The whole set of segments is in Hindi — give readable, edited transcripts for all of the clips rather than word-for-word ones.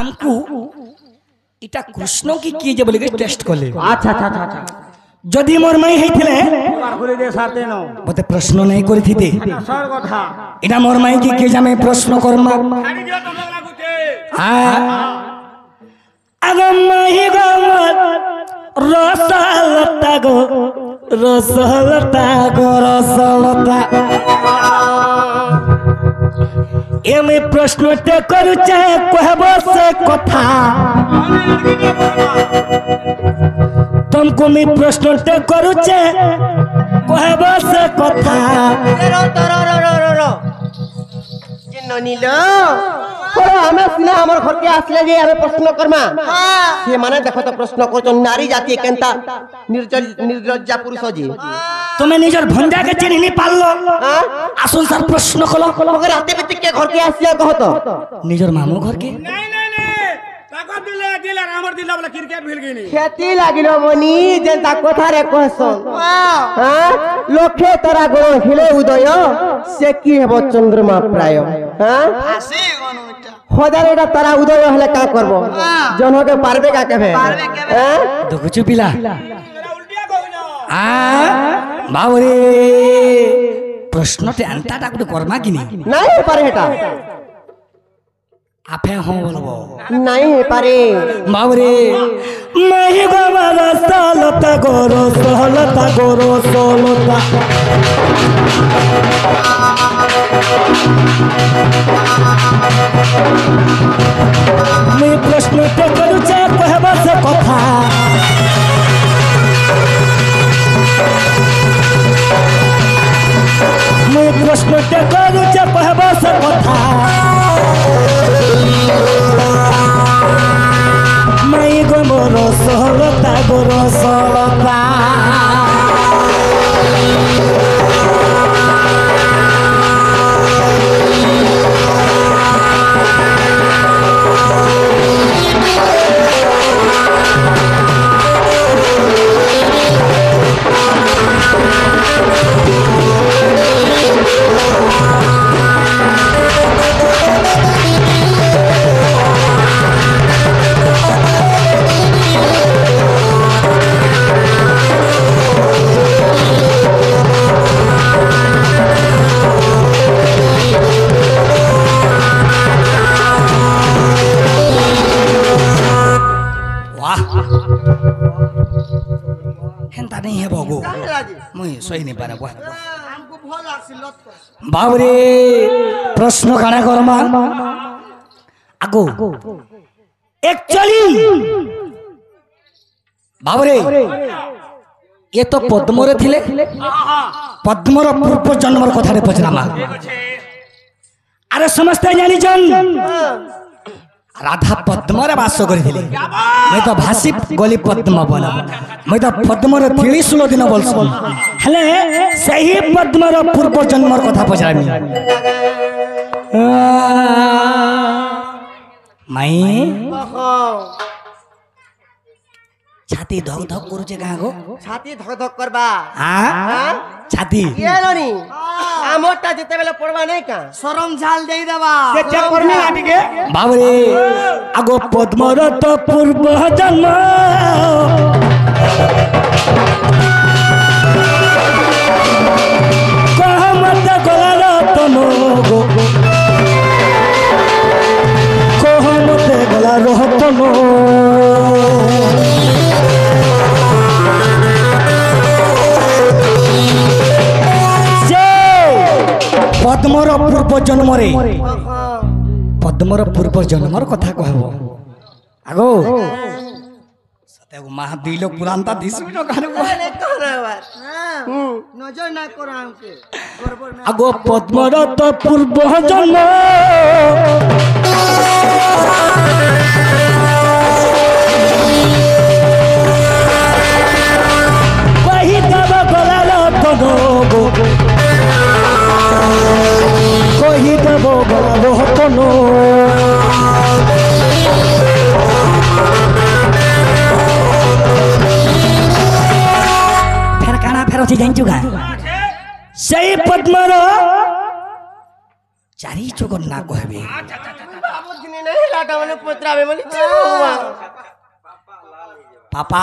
हमको इटा कृष्ण की किए जे बोले टेस्ट करले। अच्छा अच्छा अच्छा अच्छा जदि मोर माई हेथिले बार करे दे साथे न मते प्रश्न नहीं करि थिते सर कथा इटा मोर माई की के जामे प्रश्न करमा खाली दियो तुम लागुते अरे माही गो रसलता गो रसलता गो रसलता एमे प्रश्न ते करू चाहे कहबो से कथा तुमको मैं प्रश्न ते करू चाहे कहबो से कथा रो नीलो हमें सिना हमर घर के आसले जे हमें प्रश्न करमा से माने देखो तो प्रश्न कर नारी जाति केनता निर्लज्जा पुरुष जी तुम्हें निजर भंडा के चिन्ह नहीं पालो आसुन सर प्रश्न कलो मगर राते बित के घर के आसिया कहो तो निजर मामू घर के नहीं नहीं नहीं ताको दिले हमर दिला वाला क्रिकेट भेल गनी खेती लागिलो मनी जेंता कथा रे कहसन हां लोके तोरा गो हिले उदय से की हेबो चंद्रमा प्राय हां आसी गनु इटा हजारेटा तारा उदय हले का करबो जनो के पारबे का केबे हां देखु पिला उल्टिया कहनो बाबरे प्रश्न ते अंता टाकुटे करमा किनी नहीं पारे हेटा आपे हो बोलबो नहीं पारे बाबरे मही बाबा रसलता गोरो सोलता गोरो सोलता मैं प्रश्न ते करू चा कहबा से कथा मैं प्रश्न ते करू चा कहबा से कथा मैं गो मोरो सोलता गोरो सोलता सही नहीं पारे हमको भल लागसी लत कर बाबरे प्रश्न काना करमा आगो एक्चुअली बाबरे ये तो पद्मरे थिले पद्मर पूर्व जन्मर कथा रे पचरामा अरे समझते जानी जन राधा पद्म रे वास करिथिले मैं तो भासी गली पद्म बना मैं तो पद्म रे 16 दिन बोलसु हेले सही पद्म रे पूर्व जन्म कथा पचारमी माई छाती धक धक करूचे कहाँ गो छाती धक धक करबा हां छाती ये लोनी आमोटा जते बेले पड़वा नहीं का शरम झाल देई देबा से चेक करनी आटी के बाबरे आगो पद्मरत पूर्व जन्म कहमत गलारत गो कहमत गलारत पद्मर पूर्व जन्म रे पद्मर पूर्व जन्मर कथा कहबो आगो सते महा दुई लोग पुरानता दिसु न गाने नजर ना करो हमके गड़बड़ ना आगो पद्मर तो पूर्व जन्म कहि दब गलाल तनो कही देव गलो फेर काना फेर अच्छी जान चुका सही पद्मर चारी चोकर ना कहबे बाबू जिनी नहीं पुत्रा में बोली हुआ पापा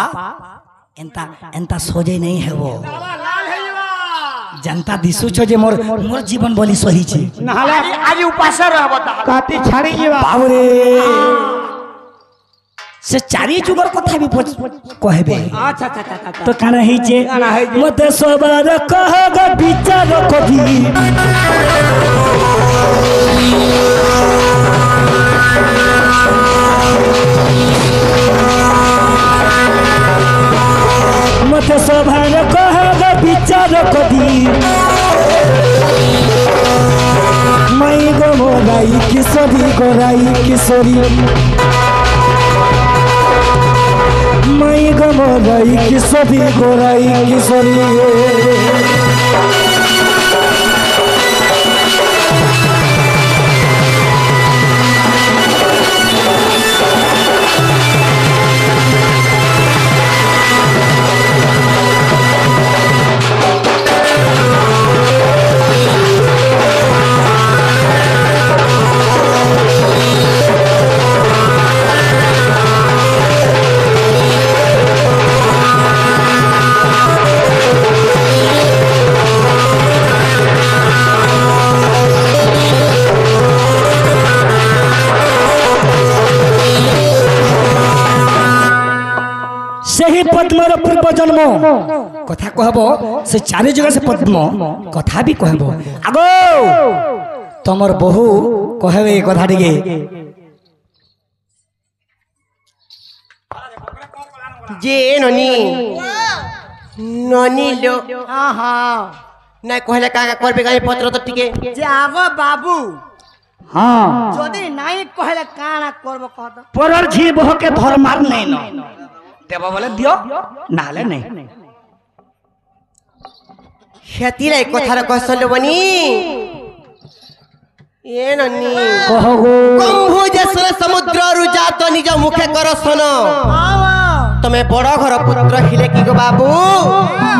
एंता एंता सोजे नहीं है वो लाल है जीवा जनता दिसु छो जे मोर मोर जीवन बोली सही छी नहले आज उपास रहबो ता काटी छाड़ी जीवा बाबरे से चारी जुगर कथा भी कहबे अच्छा अच्छा अच्छा तो काना ही जे मते सबर कहग विचार कभी मते सबर कहग विचार कभी मई गो मोराई किशोरी गोराई किशोरी मई गो मोराई किशोरी गोराई किशोरी सेही पद्मर पूर्व जन्म कथा कहबो से चारि जगह से पद्म कथा भी कहबो आगो तमर बहु कहबे ए कथा टिके जे ननी ननी लो हाँ हाँ ना कहले का करबे गाय पत्र तो टिके जागो बाबू हां যদি নাই কহলে কানা করব কত परर झी बह के धर्मार नहीं न देबो बोले दियो नाले नहीं खेती कथार कहसल बनी ए ननी कहगो कंभु जसर समुद्र रुजात निज मुखे करसन तमे बड़ घर पुत्र हिले कि गो बाबू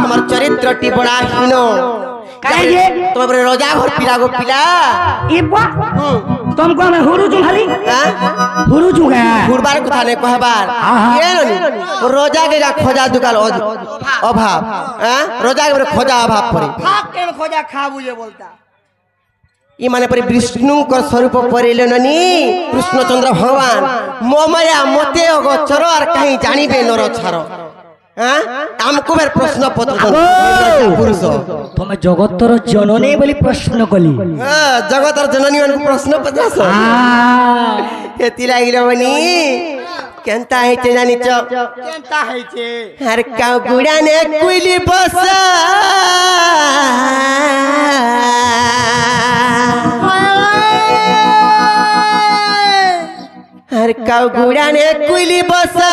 तमर चरित्र टी बड़ा हीन काहे तुम बरे रोजा घर पिला गो पिला ई बा तुमको मैं हुरु जुहाली हुरु जुगा गुरबार कथा ने कहबार ये ननी रोजा के का खोजा दुकाल अभाव हां रोजा के खोजा अभाव परे ফাঁক কেন খোঁজা খাবু যে বলতা ई माने परे विष्णु कर स्वरूप परेले ननी कृष्णचंद्र भगवान मोमया मते अगोचर और कहीं जानिबे नर छारो हां हमको बेर प्रश्न पत्र पुरुष तुम जगतर जननी बोली प्रश्न कली हां जगतर जननी मन प्रश्न पचास एति लागिलो बनी केनता हेते जानि छ কেনতা হইছে हर का गुड़ा ने कुइली बसा हर का गुड़ा ने कुइली बसा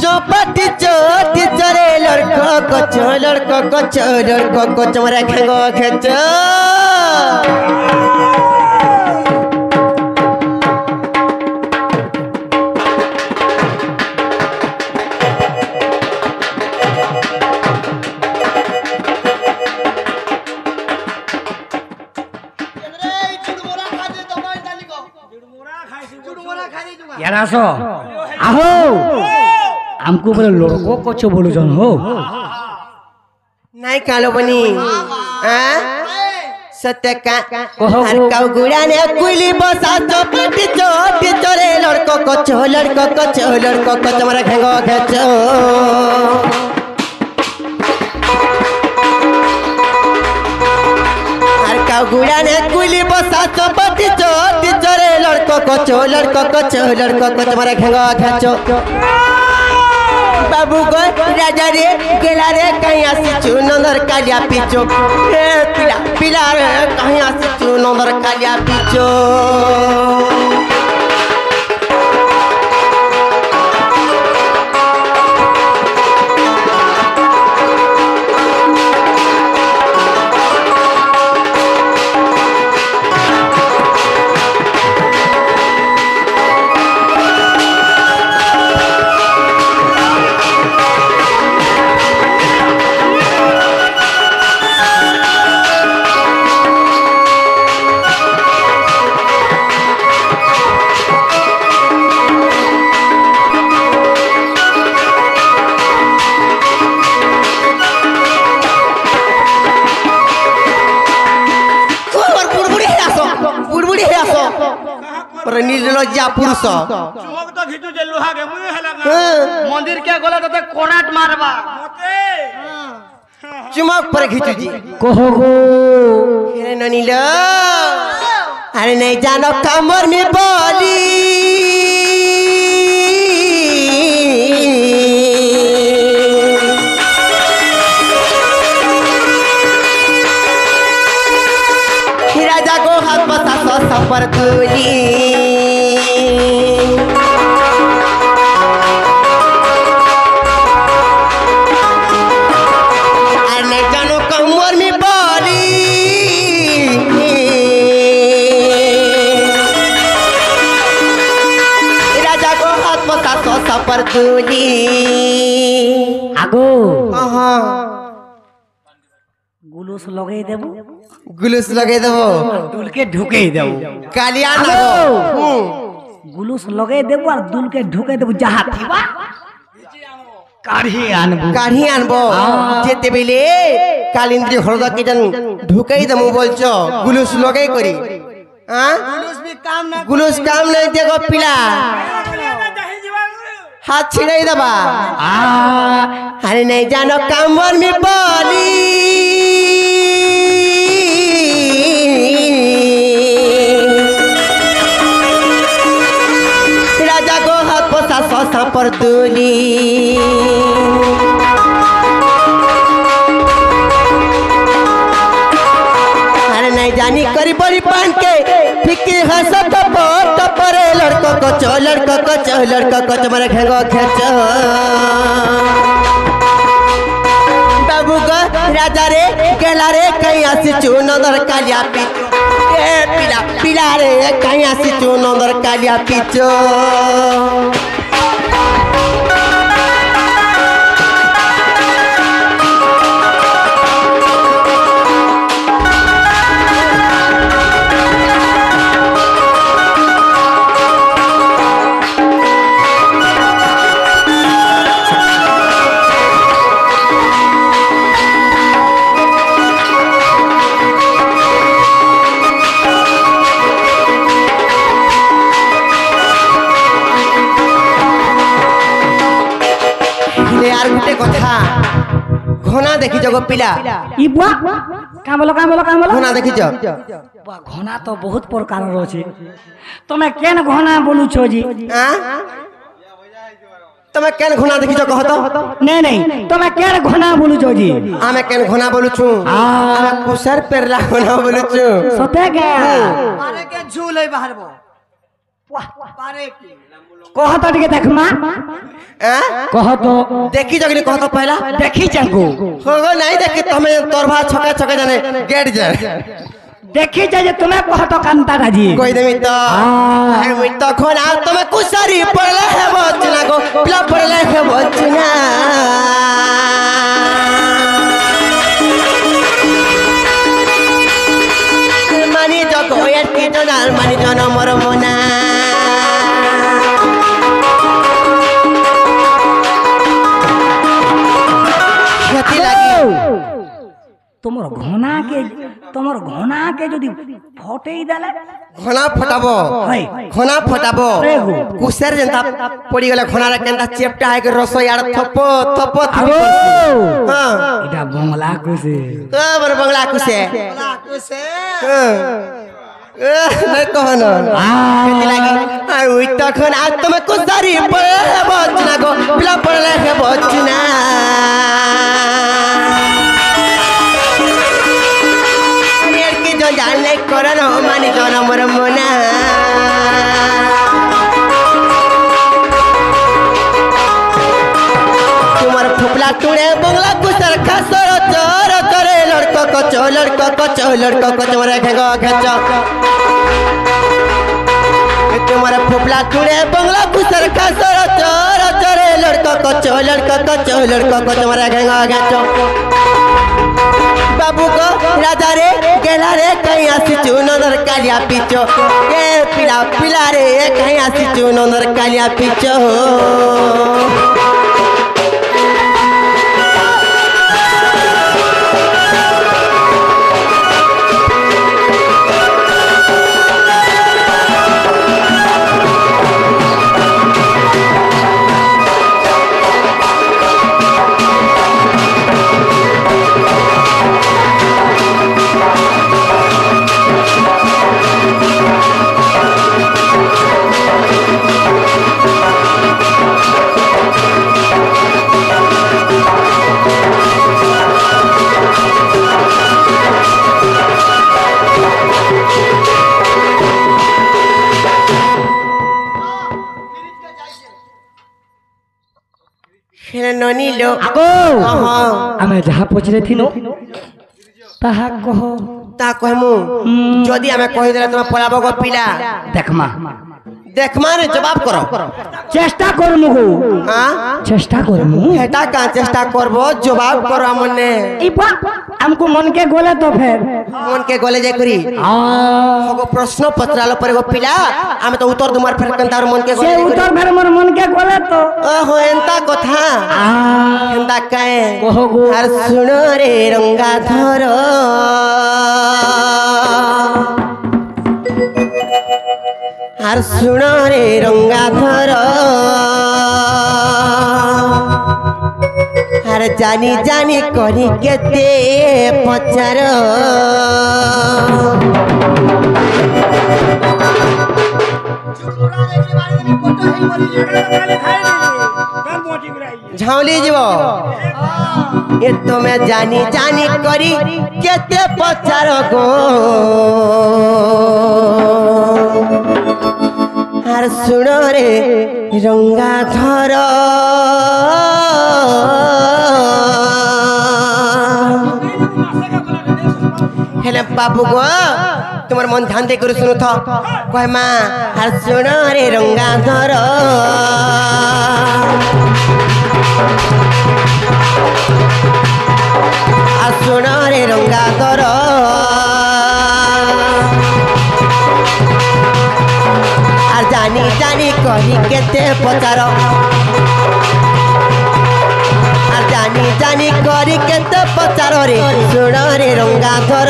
चौपटी चोटी चरे लड़को कचो मरा खेगो खेचो यार आसो आहो हमको बोले लड़को कचो बोलो जन हो नहीं कालो बनी हां सत्य का कहो हर का गुड़ा ने कुइली बसा चौपटी चोटी चरे लड़को कचो मरा खेगो खेचो हर का गुड़ा ने कुइली बसा चौपटी चोटी चरे लड़को कचो मरा खेगो खेचो बाबू को राजा रे गेला रे कहीं आसी छु नंदर कालिया पीछो ए पिला पिला रे कहीं आसी छु नंदर कालिया पीछो लज्जा पुरुष चुमक तो घिचू जे लोहा के मुंह हला ना मंदिर के गला तो कोनाट मारबा मते चुमक पर घिचू जी कहो गो अरे ननील अरे नहीं जानो कमर में बोली राजा को हाथ बसा सो पर तुली अरे जानो कमर में बोली राजा को हाथ बसा सो पर तुली আগো हाँ গুলুস লগাই দেব गुलूस लगे देव দুলকে ঢুকেই দেব कालिया গুলুস লগাই দেব আর দুলকে ঢুকে দেব যাহা থিবা কাঢ়ি আনবো কাঢ়ি আনবো যেতে বেলে কালিন্দ্রি হরদা কিজন ঢুকাই দেবো বলছো গুলুস লগাই করি पुलिस भी काम ना गुलूस काम नहीं देगो पिला हाथ छिड़ाई दबा आ अरे नहीं जानो कामर में बोली राजा को हाथ पोसा सोसा पर दूली अरे नहीं जानी करी बड़ी पान के फिक्की हंसा टपरे लड़को को चो तुम्हारे घेंगो खेचो बाबू को राजा रे गेला रे कहीं आसी चू नंदर कालिया पीचो ए पिला पिला रे कहीं आसी चू नंदर कालिया पीचो यार गुटे कथा घना देखी जगो पिला ই বুয়া কামলো घना देखी जो বুয়া ঘনা তো বহুত প্রকারর আছে তুমি কেন ঘনা বলুছো জি तमे केन घना देखी जो कहतो नहीं नहीं তুমি কেন ঘনা বলুছো জি आमे केन घना बोलुछु आमे कुसर पेरला घना बोलुछु সতে গে मारे के झूल है बाहर वो पारे की কহ তো টিকে দেখমা কহ তো देखी जगनी कहतो पहला দেখি চাঙ্গু होगो नहीं देखी तमे तोरभा छके छके जाने गेट जाए দেখি যে তুমি কহ তো কান্তাটা জি कोई देमी तो अरे मुई तो खोना तमे कुसरी पड़ले है बचना को पिला पड़ले है बचना मानी जगो यार की तो नाल मानी जनो मोर मोना क्षति लगी তোমার ঘনাকে যদি ফটেই দেলে घना फटाबो हाय घना फटाबो एगो। कुसर जनता पड़ी गले घना रे केनता चेपटा है के रसो यार थपो थपो আগো हां এটা বাংলা কইছে बर बंगला कुसे बोला कैसे नहीं कहनो खेती लगी और उई तखन आज तुम कुसरी पड़े है बचना को पिला पड़ले है बचना की जो जाने करन हो मानी जन मोर मोना तुम्हार फुफला टुड़े बंगला कुसर खसर चोर करे लड़को को तुम्हारे घेगो घेचो तुम्हारे फुफला टुड़े बंगला कुसर खसर चोर चोरे लड़को को तुम्हारे घेगो घेचो बाबू को राजा रे गेला रे कहीं आसी चू नंदर कालिया पीचो ए पिला पिला रे कहीं आसी चू नंदर कालिया पीचो ହେଲେ ନନି ଲୋ আগো ହଁ ଆମେ ଯାହା ପଛରେ ଥିନୁ ତାହା କହ ତା କହମୁ ଯଦି ଆମେ କହିଦେଲେ ତମେ ପଳାବ ଗো ପିଲା ଦେଖମା ଦେଖମା ରେ ଜବାବ କର চেষ্টা করমু গো হ্যাঁ চেষ্টা করমু হেটা কা চেষ্টা করব জবাব কর আমনে এই বা আমকো মনকে গলে তো ফের মন কে গলে যাই করি আ গো প্রশ্ন পত্রালো পরে গো পিলা আমি তো উত্তর দুমার ফের কেনতার মন কে সে গলে উত্তর ফের মোর মনকে গলে তো ওহো এন্তা কথা আ এন্তা কায়ে কহ গো আর শুন রে রঙ্গাধর আর শুন রে রঙ্গাধর আর জানি জানি করি কেতে পচার ঝাউলি যাব এ তুমি জানি জানি করি কেতে পচার গো আর শুণ রে রঙ্গাধর হেলে বাবু গো তোমার মন ধ্যান দিয়ে করে শুনুথ কয় মা আর শুণ রে রঙ্গাধর আর শুণ রে রঙ্গাধর আর জানি জানি করি কেতে পচার আর জানি জানি করি কেতে পচার রে শুণ রে রঙ্গাধর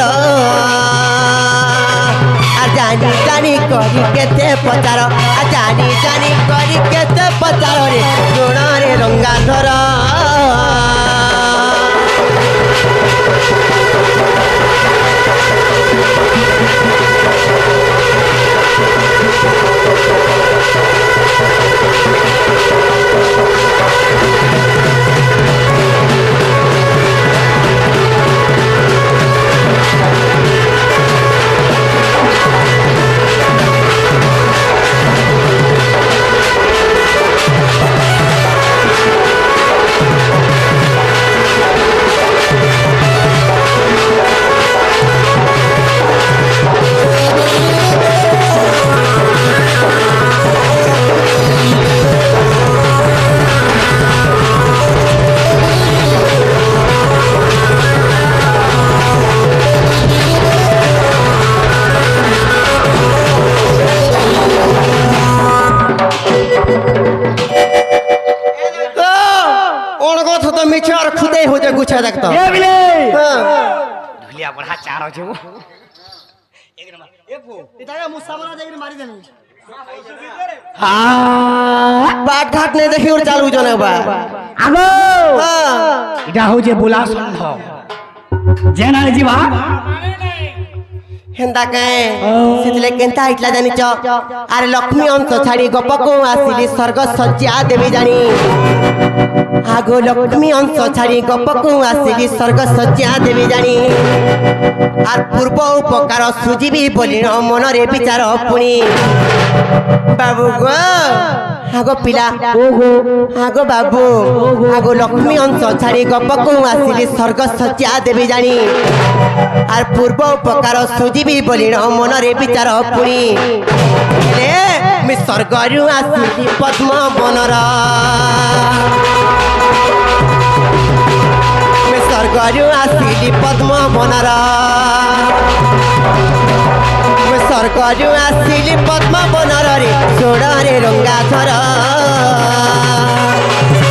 আর জানি জানি করি কেতে পচার আর জানি জানি করি কেতে পচার রে শুণ রে রঙ্গাধর মিছে আর খুদে হয়ে গুছা দেখতো এ বিলে হ্যাঁ ধুলিয়া বড়া চার আছে এটাকে মুসাবরা দেখি মারি দেনি বাট ঘাট নেই দেখি ওর চালু জনে বা আগো হ্যাঁ এটা হচ্ছে বুলা সন্ধ জেনা জিবা হেন্দা কায়ে সেতলে কেনতা আইতলা জানিছ আরে লক্ষ্মী অংশ ছাড়ি গপকো আসিলি স্বর্গ সজ্জা দেবী জানি আগো লক্ষ্মী অংশ ছাড়ি গপকো আসিলি স্বর্গ সজ্জা দেবী জানি আর পূর্ব উপকার সুজিবি বলি মনরে বিচার পুনি বাবু গো আগো পিলা ওগো আগো বাবু আগো লক্ষ্মী অংশ ছাড়ি গপকো আসিলি স্বর্গ সজ্জা দেবী জানি আর পূর্ব উপকার সুজিবি বলি মনরে বিচার পুনি মে স্বর্গরু আসিলি পদ্ম বনর মে স্বর্গরু আসিলি পদ্ম বনর মে স্বর্গরু আসিলি পদ্ম বনর রে সোড়রে রঙ্গাধর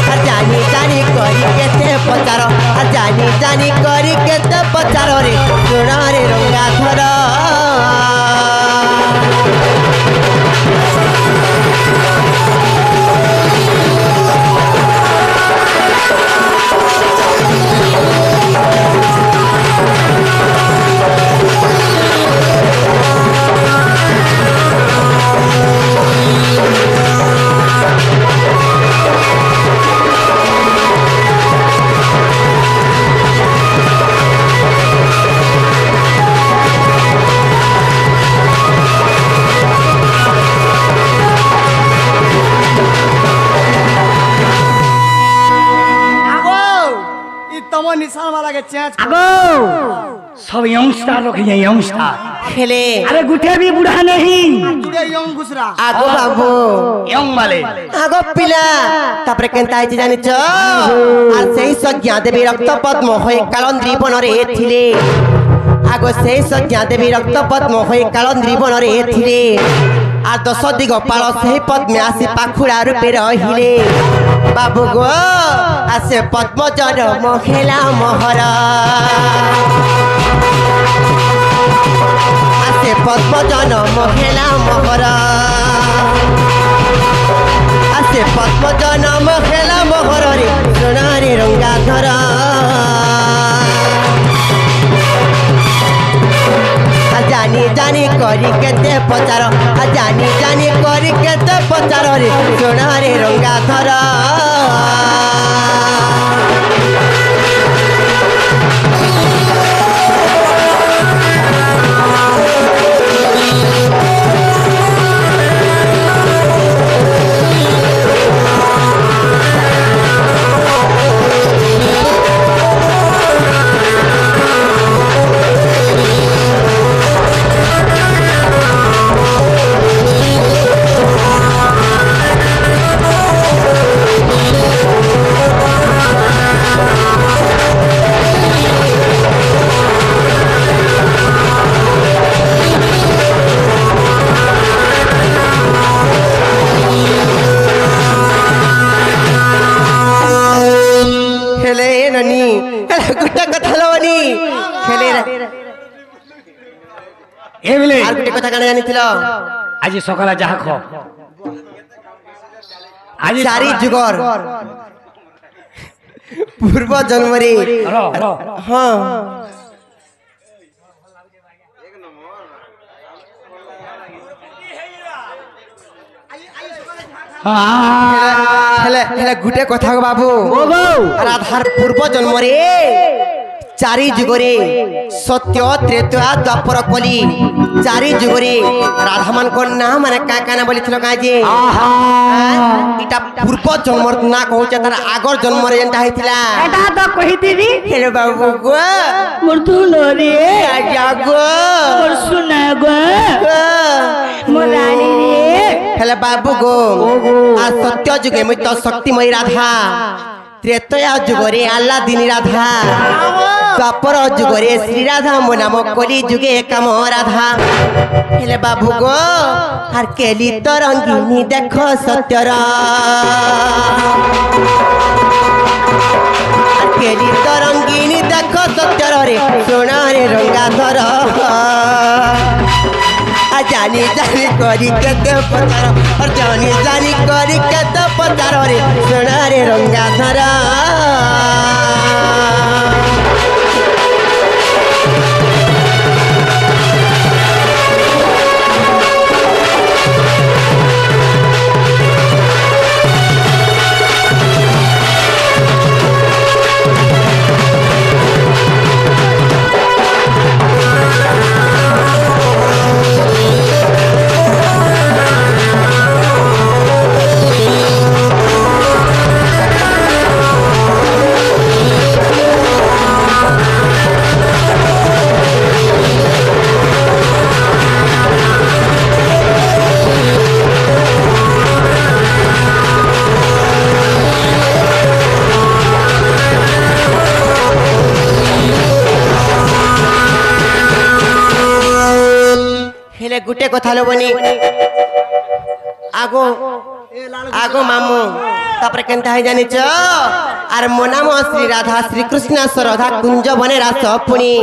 আর জানি জানি করি কেতে পচার আর জানি জানি করি কেতে পচার রে সোড়রে রঙ্গাধর हम निशान वाला के चेंज আগো सब यंगस्टर रखिए यंगस्टर खेले अरे गुटे भी बूढ़ा नहीं जुड़े यंग गुसरा आगो बाबू यंग वाले आगो पिला तापरे केनता आइछि जानिछ आर सेही सज्ञा देवी रक्त पद्म होय कालंद्री बनरे थिले आगो सेही सज्ञा देवी रक्त पद्म होय कालंद्री बनरे थिले आ 10 दिग पाळ सेही पद्मे आसी पाखुडा रूपे रहिले बाबू गो आसे पद्म जन महेला मोहर आसे पद्म जन महेला मोहर आसे पद्म जन महेला मोहर रे सोनारी रंगाधर जानी जानी करी केते पचार जानी जानी करी केते पचार रे सोनारी रंगाधर गुटा कथा लवनी खेले ए बिले आर गुटे कथा काने जानिथिल आज सकाळ जाहा ख आज चारि जुगर पूर्व जन्म रे हां हेले हेले गुटे कथा गो बाबू राधार पूर्व जन्म रे चारि जुगरे सत्य त्रेता द्वापर कली चारि जुगरे राधा मान को नाम माने का काना बोली थलो काजे इटा पूर्व जन्म ना कहउचे तार आगर जन्म रे एंता हितला एटा तो कहितिबी हेलो बाबू गो मुर्दु नरे आजा गो और सुना गो मोरानी रे हेले बाबू गो आ सत्य जुगे मित शक्तिमयी राधा त्रेतया जुगरे आल्ला दिनी राधा द्वापर जुगरे श्री राधा मो नाम कली जुगे काम राधा हेले बाबू गो आर केली तो रंगीनी देख सत्यर आर केली तो रंगीनी देख सत्यर रे सोना रे रंगाधर जानी जानी करी केते पचार और जानी जानी करी केते पचार रे सोना रे रंगाधर गुटे कथा लबनी आगो आगो मामू तापर केनता है जानिच आर मो नाम श्री राधा श्री कृष्ण राधा कुंज बने रास पुणी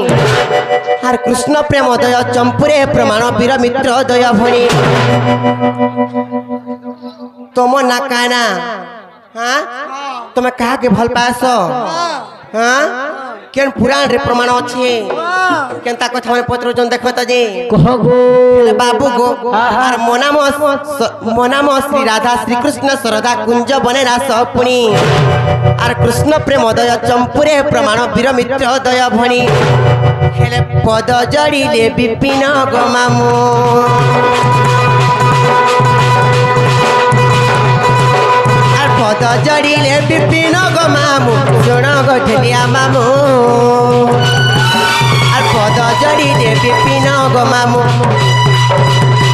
आर कृष्ण प्रेम दय चंपुरे प्रमाण वीर मित्र दय भणी तुम ना काना हाँ तुम कहा के भल पास हाँ केन पुराण रे प्रमाण अच्छे केनता कथा माने पत्र जन देखो त जे कह गो बाबू गो आर मो नाम श्री राधा श्री कृष्ण राधा कुंज बने रास पुणी आर कृष्ण प्रेम दय चंपुरे प्रमाण वीर मित्र दय भणी हेले पद जड़िले विपिन गो मामू आर पद जड़िले विपिन गो मामू सुन गो ढेलिया मामू আর পদ জড়িলে বিপিন গো মামু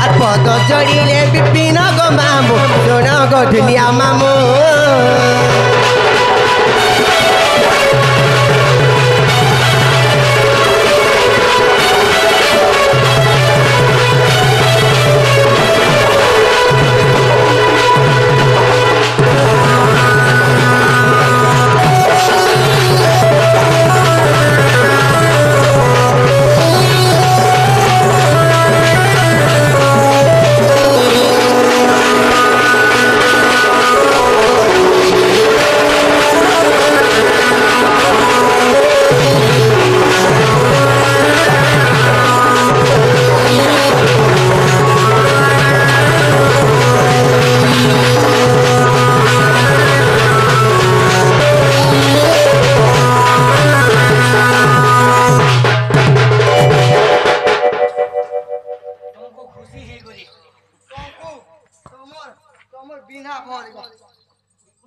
আর পদ জড়িলে বিপিন গো মামু শোন গো ঢুলিয়া মামু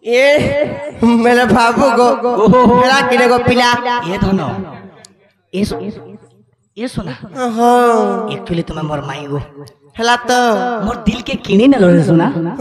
ये मेरे बाबू गो मेरा किने गो पिला ये धनो ये सुना हाँ एक्चुअली तुम्हें मोर माई गो हेला तो मोर दिल के किने न लो रे सुना ना